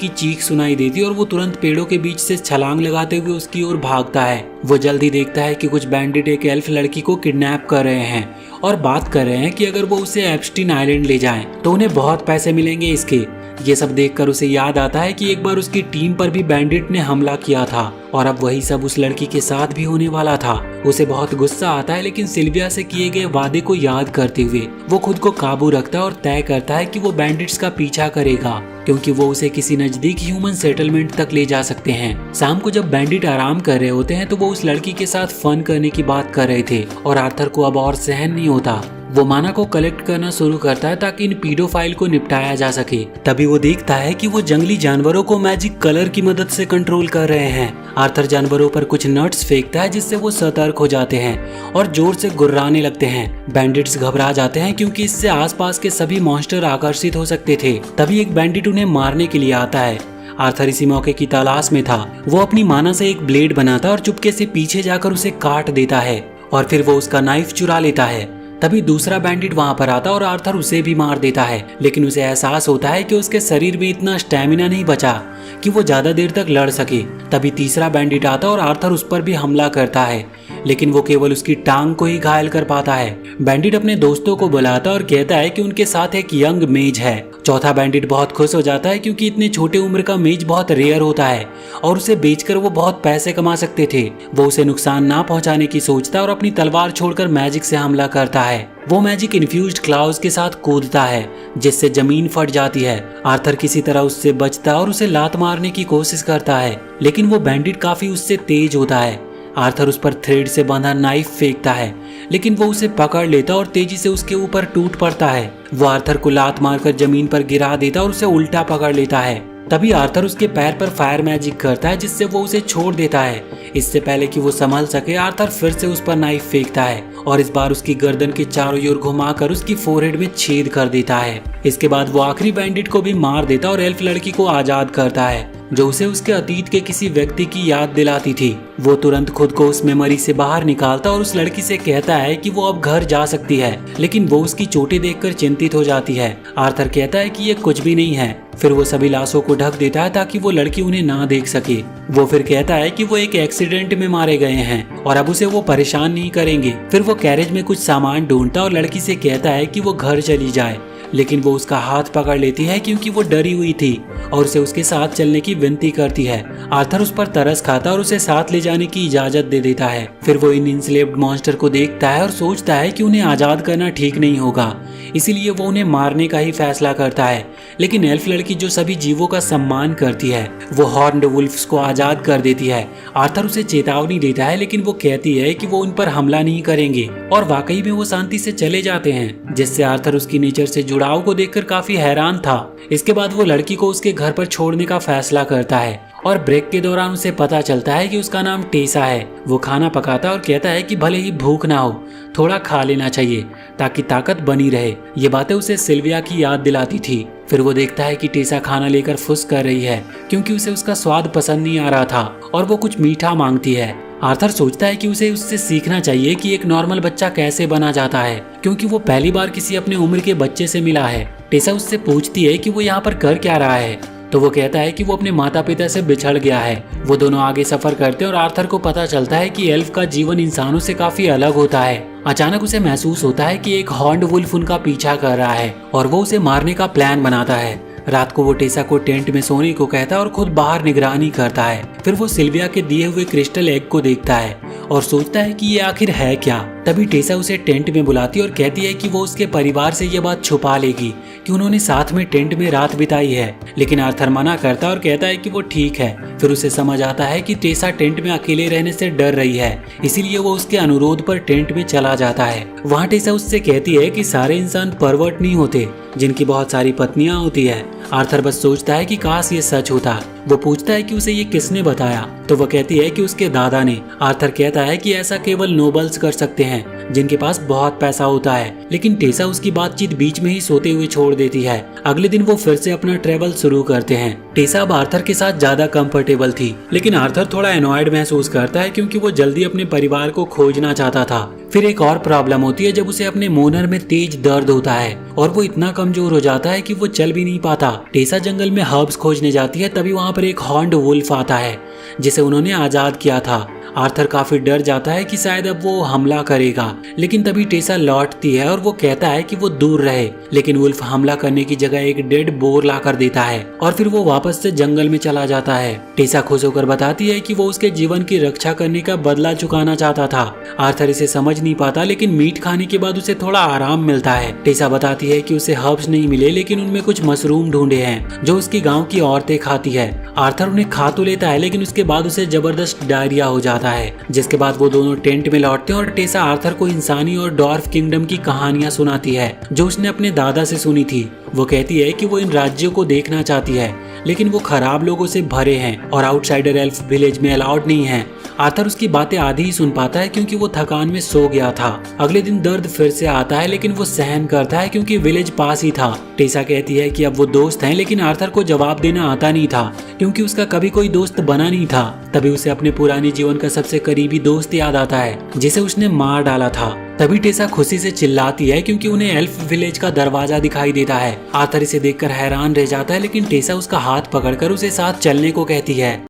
की चीख सुनाई देती है और वो तुरंत पेड़ों के बीच से छलांग लगाते हुए उसकी ओर भागता है। वो जल्दी देखता है कि कुछ बैंडिट एक एल्फ लड़की को किडनैप कर रहे हैं और बात कर रहे हैं कि अगर वो उसे एप्स्टीन आइलैंड ले जाएं तो उन्हें बहुत पैसे मिलेंगे इसके। ये सब देखकर उसे याद आता है कि एक बार उसकी टीम पर भी बैंडिट ने हमला किया था और अब वही सब उस लड़की के साथ भी होने वाला था। उसे बहुत गुस्सा आता है, लेकिन सिल्विया से किए गए वादे को याद करते हुए वो खुद को काबू रखता है और तय करता है कि वो बैंडिट्स का पीछा करेगा, क्योंकि वो उसे किसी नजदीक ह्यूमन सेटलमेंट तक ले जा सकते हैं। शाम को जब बैंडिट आराम कर रहे होते हैं तो वो उस लड़की के साथ फन करने की बात कर रहे थे और आर्थर को अब और सहन नहीं होता। वो माना को कलेक्ट करना शुरू करता है ताकि इन पीडोफाइल को निपटाया जा सके। तभी वो देखता है कि वो जंगली जानवरों को मैजिक कलर की मदद से कंट्रोल कर रहे हैं। आर्थर जानवरों पर कुछ नट्स फेंकता है जिससे वो सतर्क हो जाते हैं और जोर से गुर्राने लगते हैं। बैंडिट्स घबरा जाते हैं क्योंकि इससे आसपास के सभी मॉन्स्टर आकर्षित हो सकते थे। तभी एक बैंडिट उन्हें मारने के लिए आता है। आर्थर इसी मौके की तलाश में था। वो अपनी माना से एक ब्लेड बनाता और चुपके से पीछे जाकर उसे काट देता है और फिर वो उसका नाइफ चुरा लेता है। तभी दूसरा बैंडिट वहां पर आता और आर्थर उसे भी मार देता है, लेकिन उसे एहसास होता है कि उसके शरीर में इतना स्टैमिना नहीं बचा कि वो ज्यादा देर तक लड़ सके। तभी तीसरा बैंडिट आता और आर्थर उस पर भी हमला करता है, लेकिन वो केवल उसकी टांग को ही घायल कर पाता है। बैंडिट अपने दोस्तों को बुलाता और कहता है कि उनके साथ एक यंग मेज है। चौथा बैंडिट बहुत खुश हो जाता है क्योंकि इतने छोटे उम्र का मेज बहुत रेयर होता है और उसे बेचकर वो बहुत पैसे कमा सकते थे। वो उसे नुकसान ना पहुंचाने की सोचता है और अपनी तलवार छोड़कर मैजिक से हमला करता है। वो मैजिक इन्फ्यूज्ड क्लाउज के साथ कूदता है जिससे जमीन फट जाती है। आर्थर किसी तरह उससे बचता और उसे लात मारने की कोशिश करता है, लेकिन वो बैंडिट काफी उससे तेज होता है। आर्थर उस पर थ्रेड से बंधा नाइफ फेंकता है, लेकिन वो उसे पकड़ लेता और तेजी से उसके ऊपर टूट पड़ता है। वो आर्थर को लात मारकर जमीन पर गिरा देता और उसे उल्टा पकड़ लेता है। तभी आर्थर उसके पैर पर फायर मैजिक करता है जिससे वो उसे छोड़ देता है। इससे पहले कि वो संभल सके आर्थर फिर से उस पर नाइफ फेंकता है और इस बार उसकी गर्दन के चारों ओर घुमाकर उसकी फोरहेड में छेद कर देता है। इसके बाद वो आखिरी बैंडिट को भी मार देता और एल्फ लड़की को आजाद करता है जो उसे उसके अतीत के किसी व्यक्ति की याद दिलाती थी। वो तुरंत खुद को उस मेमोरी से बाहर निकालता और उस लड़की से कहता है कि वो अब घर जा सकती है, लेकिन वो उसकी चोटें देखकर चिंतित हो जाती है। आर्थर कहता है कि ये कुछ भी नहीं है। फिर वो सभी लाशों को ढक देता है ताकि वो लड़की उन्हें ना देख सके। वो फिर कहता है कि वो एक एक्सीडेंट में मारे गए हैं और अब उसे वो परेशान नहीं करेंगे। फिर वो गैरेज में कुछ सामान ढूंढता और लड़की से कहता है कि वो घर चली जाए, लेकिन वो उसका हाथ पकड़ लेती है क्योंकि वो डरी हुई थी और उसे उसके साथ चलने की विनती करती है। आर्थर उस पर तरस खाता और उसे साथ ले जाने की इजाजत दे देता है। फिर वो इन इंस्लेव्ड मॉन्स्टर को देखता है और सोचता है कि उन्हें आजाद करना ठीक नहीं होगा, इसीलिए वो उन्हें मारने का ही फैसला करता है। लेकिन एल्फ लड़की जो सभी जीवों का सम्मान करती है वो हॉर्न्ड वुल्फ्स को आजाद कर देती है। आर्थर उसे चेतावनी देता है, लेकिन वो कहती है कि वो उन पर हमला नहीं करेंगे और वाकई में वो शांति से चले जाते हैं, जिससे आर्थर उसकी नेचर से जुड़ाव को देखकर काफी हैरान था। इसके बाद वो लड़की को उसके घर पर छोड़ने का फैसला करता है और ब्रेक के दौरान उसे पता चलता है कि उसका नाम टेसा है। वो खाना पकाता है और कहता है कि भले ही भूख ना हो थोड़ा खा लेना चाहिए ताकि ताकत बनी रहे। ये बातें उसे सिल्विया की याद दिलाती थी। फिर वो देखता है कि टेसा खाना लेकर फुस कर रही है क्योंकि उसे उसका स्वाद पसंद नहीं आ रहा था और वो कुछ मीठा मांगती है। आर्थर सोचता है कि उसे उससे सीखना चाहिए कि एक नॉर्मल बच्चा कैसे बना जाता है, क्योंकि वो पहली बार किसी अपने उम्र के बच्चे से मिला है। टेसा उससे पूछती है कि वो यहाँ पर कर क्या रहा है, तो वो कहता है कि वो अपने माता पिता से बिछड़ गया है। वो दोनों आगे सफर करते हैं और आर्थर को पता चलता है कि एल्फ का जीवन इंसानों से काफी अलग होता है। अचानक उसे महसूस होता है कि एक हॉर्न्ड वुल्फ उनका पीछा कर रहा है और वो उसे मारने का प्लान बनाता है। रात को वो टेसा को टेंट में सोने को कहता है और खुद बाहर निगरानी करता है। फिर वो सिल्विया के दिए हुए क्रिस्टल एग को देखता है और सोचता है कि ये आखिर है क्या। तभी टेसा उसे टेंट में बुलाती और कहती है कि वो उसके परिवार से ये बात छुपा लेगी कि उन्होंने साथ में टेंट में रात बिताई है, लेकिन आर्थर मना करता और कहता है कि वो ठीक है। फिर उसे समझ आता है कि टेसा टेंट में अकेले रहने से डर रही है, इसीलिए वो उसके अनुरोध पर टेंट में चला जाता है। वहाँ टेसा उससे कहती है कि सारे इंसान परवर्ट नहीं होते जिनकी बहुत सारी पत्नियां होती है। आर्थर बस सोचता है कि काश ये सच होता। वो पूछता है कि उसे ये किसने बताया। तो वो कहती है कि उसके दादा ने। आर्थर कहता है कि ऐसा केवल नोबल्स कर सकते हैं जिनके पास बहुत पैसा होता है, लेकिन टेसा उसकी बातचीत बीच में ही सोते हुए छोड़ देती है। अगले दिन वो फिर से अपना ट्रेवल शुरू करते हैं। टेसा अब आर्थर के साथ ज्यादा कंफर्टेबल थी, लेकिन आर्थर थोड़ा एनॉयड महसूस करता है क्योंकि वो जल्दी अपने परिवार को खोजना चाहता था। फिर एक और प्रॉब्लम होती है जब उसे अपने मोनर में तेज दर्द होता है और वो इतना कमजोर हो जाता है कि वो चल भी नहीं पाता। टेसा जंगल में हर्ब्स खोजने जाती है, तभी वहाँ पर एक हॉर्न्ड वुल्फ आता है जिसे उन्होंने आजाद किया था। आर्थर काफी डर जाता है कि शायद अब वो हमला करेगा, लेकिन तभी टेसा लौटती है और वो कहता है कि वो दूर रहे, लेकिन वुल्फ हमला करने की जगह एक डेड बोर ला कर देता है और फिर वो वापस से जंगल में चला जाता है। टेसा खुश होकर बताती है कि वो उसके जीवन की रक्षा करने का बदला चुकाना चाहता था। आर्थर इसे समझ नहीं पाता, लेकिन मीट खाने के बाद उसे थोड़ा आराम मिलता है। टेसा बताती है कि उसे हर्ब्स नहीं मिले, लेकिन उनमें कुछ मशरूम ढूंढे हैं जो उसकी गाँव की औरतें खाती है। आर्थर उन्हें खा तो लेता है, लेकिन उसके बाद उसे जबरदस्त डायरिया हो जाता है, जिसके बाद वो दोनों टेंट में लौटते हैं और टेसा आर्थर को इंसानी और डॉर्फ किंगडम की कहानियां सुनाती है जो उसने अपने दादा से सुनी थी। वो कहती है कि वो इन राज्यों को देखना चाहती है, लेकिन वो खराब लोगों से भरे हैं और आउटसाइडर एल्फ विलेज में अलाउड नहीं है। आर्थर उसकी बातें आधी ही सुन पाता है क्योंकि वो थकान में सो गया था। अगले दिन दर्द फिर से आता है, लेकिन वो सहन करता है क्योंकि विलेज पास ही था। टेसा कहती है कि अब वो दोस्त हैं, लेकिन आर्थर को जवाब देना आता नहीं था क्योंकि उसका कभी कोई दोस्त बना नहीं था। तभी उसे अपने पुराने जीवन का सबसे करीबी दोस्त याद आता है जिसे उसने मार डाला था। तभी टेसा खुशी से चिल्लाती है क्योंकि उन्हें एल्फ विलेज का दरवाजा दिखाई देता है। आर्थर इसे देखकर हैरान रह जाता है, लेकिन टेसा उसका हाथ पकड़कर उसे साथ चलने को कहती है।